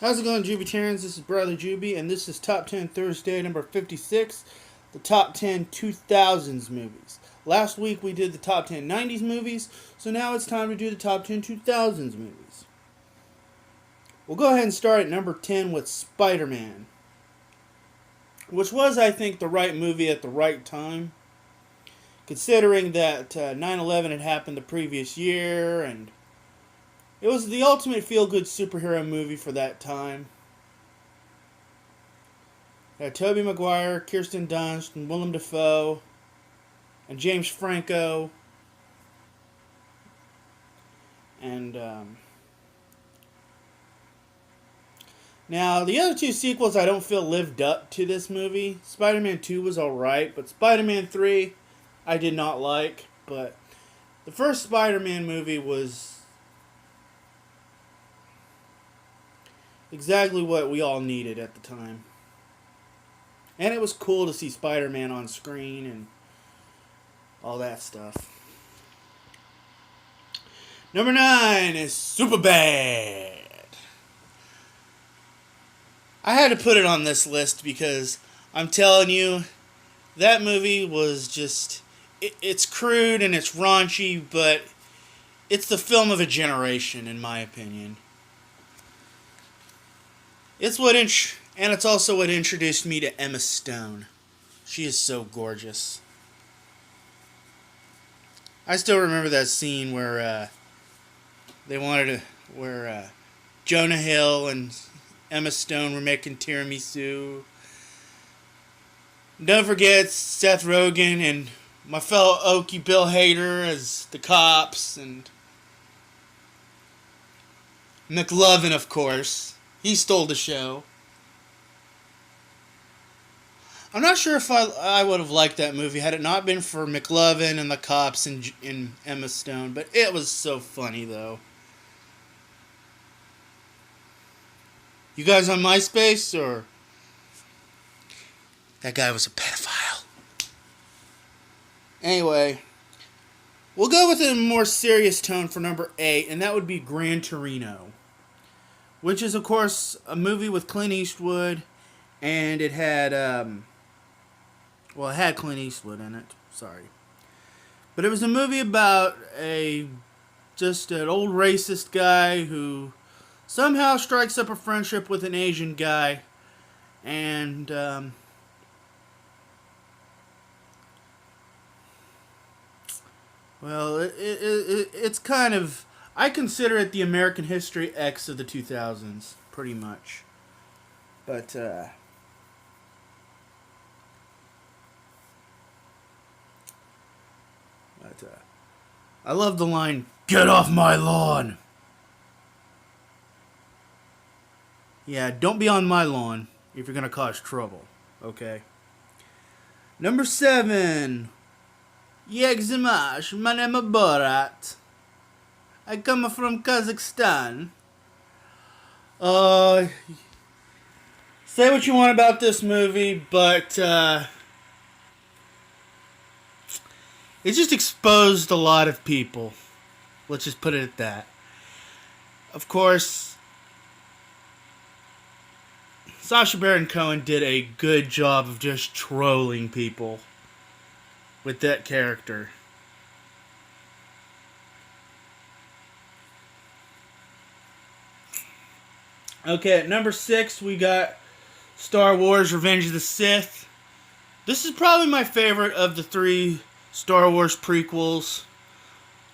How's it going, Jubiterians? This is Brother Juby, and this is Top 10 Thursday, number 56, the Top 10 2000s movies. Last week we did the Top 10 90s movies, so now it's time to do the Top 10 2000s movies. We'll go ahead and start at number 10 with SpiderMan, which was, I think, the right movie at the right time, considering that 9/11 had happened the previous year, and it was the ultimate feel-good superhero movie for that time. It had Tobey Maguire, Kirsten Dunst, and Willem Dafoe, and James Franco, and now the other two sequels I don't feel lived up to this movie. Spider-Man 2 was alright, but Spider-Man 3 I did not like. But the first Spider-Man movie was exactly what we all needed at the time. And it was cool to see Spider-Man on screen and all that stuff. Number 9 is Superbad. I had to put it on this list because I'm telling you, that movie was just... It's crude and it's raunchy, but it's the film of a generation, in my opinion. It's also what introduced me to Emma Stone. She is so gorgeous. I still remember that scene where where Jonah Hill and Emma Stone were making tiramisu. Don't forget Seth Rogen and my fellow Okie Bill Hader as the cops, and McLovin, of course. He stole the show. I'm not sure if I would have liked that movie had it not been for McLovin and the cops and Emma Stone, but it was so funny, though. You guys on MySpace, or... That guy was a pedophile. Anyway, we'll go with a more serious tone for number 8, and that would be Gran Torino, which is, of course, a movie with Clint Eastwood, and it had, it had Clint Eastwood in it, sorry. But it was a movie about just an old racist guy who somehow strikes up a friendship with an Asian guy, and, it's kind of... I consider it the American History X of the 2000s, pretty much. But, I love the line, "Get off my lawn!" Yeah, don't be on my lawn if you're gonna cause trouble, okay? Number 7. Yegzimash, my name is Borat. I come from Kazakhstan. Say what you want about this movie, but it just exposed a lot of people. Let's just put it at that. Of course, Sacha Baron Cohen did a good job of just trolling people with that character. Okay, at number 6, we got Star Wars Revenge of the Sith. This is probably my favorite of the 3 Star Wars prequels.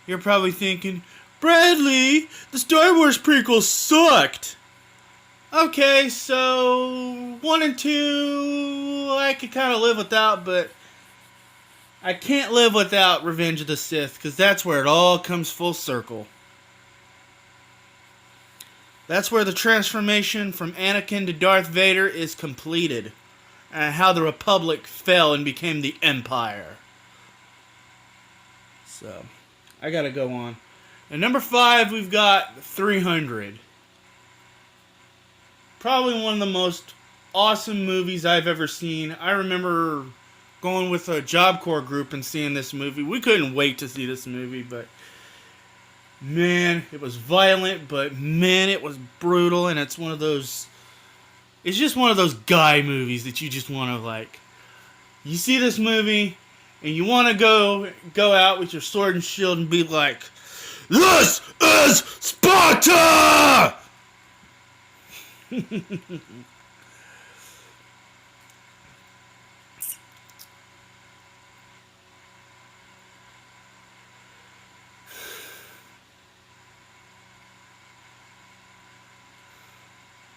You're probably thinking, Bradley, the Star Wars prequels sucked. Okay, so 1 and 2 I could kind of live without, but I can't live without Revenge of the Sith, because that's where it all comes full circle. That's where the transformation from Anakin to Darth Vader is completed, and how the Republic fell and became the Empire. So, I gotta go on. At number 5, we've got 300. Probably one of the most awesome movies I've ever seen. I remember going with a Job Corps group and seeing this movie. We couldn't wait to see this movie, but Man, it was violent, but man, it was brutal, and it's one of those. It's just one of those guy movies that you just want to like. You see this movie, and you want to go out with your sword and shield and be like, "This is Sparta!"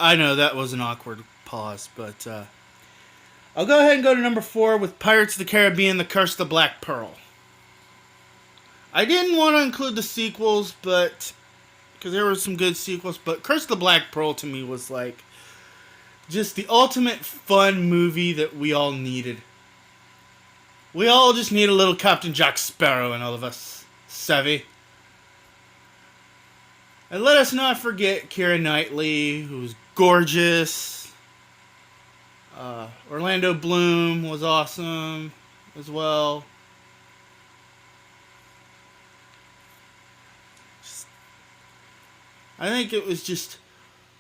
I know that was an awkward pause, but I'll go ahead and go to number 4 with Pirates of the Caribbean: The Curse of the Black Pearl. I didn't want to include the sequels, but because there were some good sequels, but Curse of the Black Pearl to me was like just the ultimate fun movie that we all needed. We all just need a little Captain Jack Sparrow in all of us, savvy. And let us not forget Keira Knightley, who was gorgeous. Orlando Bloom was awesome as well. I think it was just,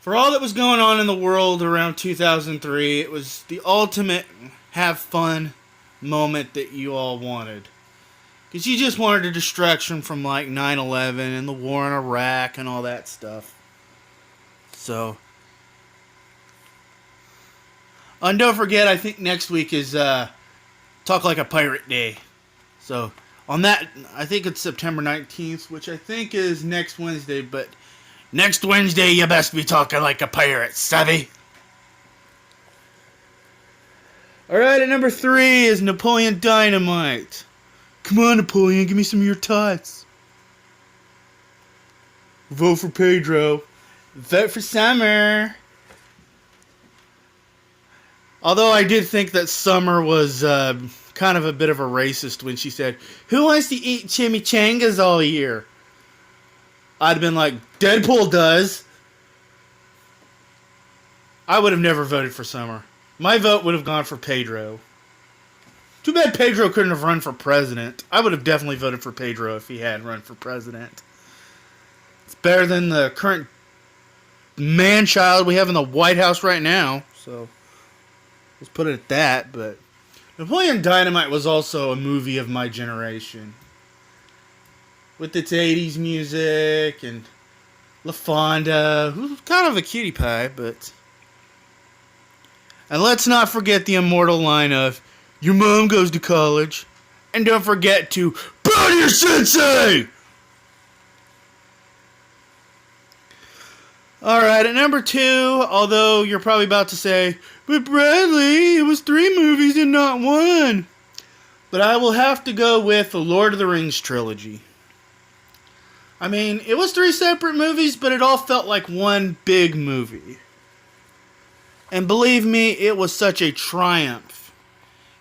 for all that was going on in the world around 2003, it was the ultimate have fun moment that you all wanted. Because you just wanted a distraction from like 9/11 and the war in Iraq and all that stuff. So. And don't forget, I think next week is Talk Like a Pirate Day. So, on that, I think it's September 19th, which I think is next Wednesday, but next Wednesday you best be talking like a pirate, savvy? Alright, at number 3 is Napoleon Dynamite. Come on, Napoleon, give me some of your tots. Vote for Pedro. Vote for Summer. Although I did think that Summer was kind of a bit of a racist when she said, "Who wants to eat chimichangas all year?" I'd have been like, Deadpool does. I would have never voted for Summer. My vote would have gone for Pedro. Too bad Pedro couldn't have run for president. I would have definitely voted for Pedro if he had run for president. It's better than the current man-child we have in the White House right now. So, let's put it at that. But Napoleon Dynamite was also a movie of my generation. With its 80s music and LaFonda, who's kind of a cutie pie, but... And let's not forget the immortal line of, "Your mom goes to college." And don't forget to bow to your sensei! Alright, at number 2, although you're probably about to say, "But Bradley, it was 3 movies and not 1. But I will have to go with the Lord of the Rings trilogy. I mean, it was 3 separate movies, but it all felt like one big movie. And believe me, it was such a triumph.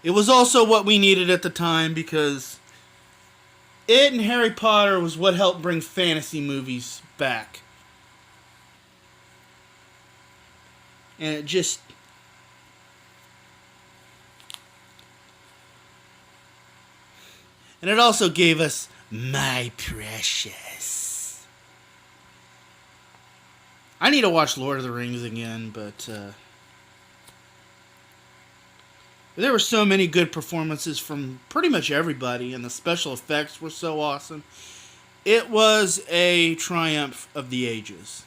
It was also what we needed at the time because it and Harry Potter was what helped bring fantasy movies back. And it just... And it also gave us My Precious. I need to watch Lord of the Rings again, but there were so many good performances from pretty much everybody, and the special effects were so awesome. It was a triumph of the ages.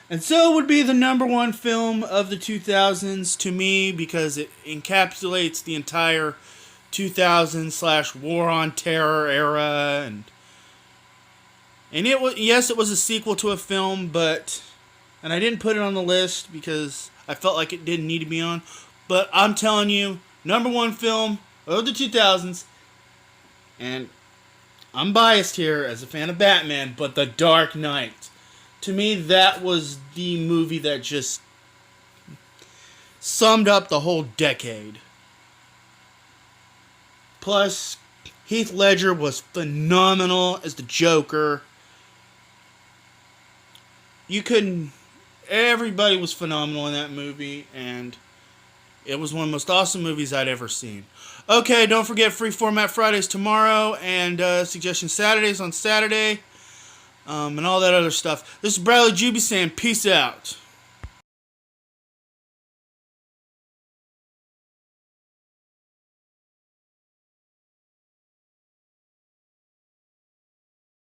And so would be the number 1 film of the 2000s to me because it encapsulates the entire 2000s / War on Terror era, and it was, yes, it was a sequel to a film, but, and I didn't put it on the list because I felt like it didn't need to be on, but I'm telling you, number 1 film of the 2000s, and I'm biased here as a fan of Batman, but The Dark Knight. To me, that was the movie that just summed up the whole decade. Plus, Heath Ledger was phenomenal as the Joker. Everybody was phenomenal in that movie, and it was one of the most awesome movies I'd ever seen. Okay, don't forget Free Format Fridays tomorrow, and Suggestion Saturdays on Saturday. and all that other stuff. This is Bradley Juby saying peace out.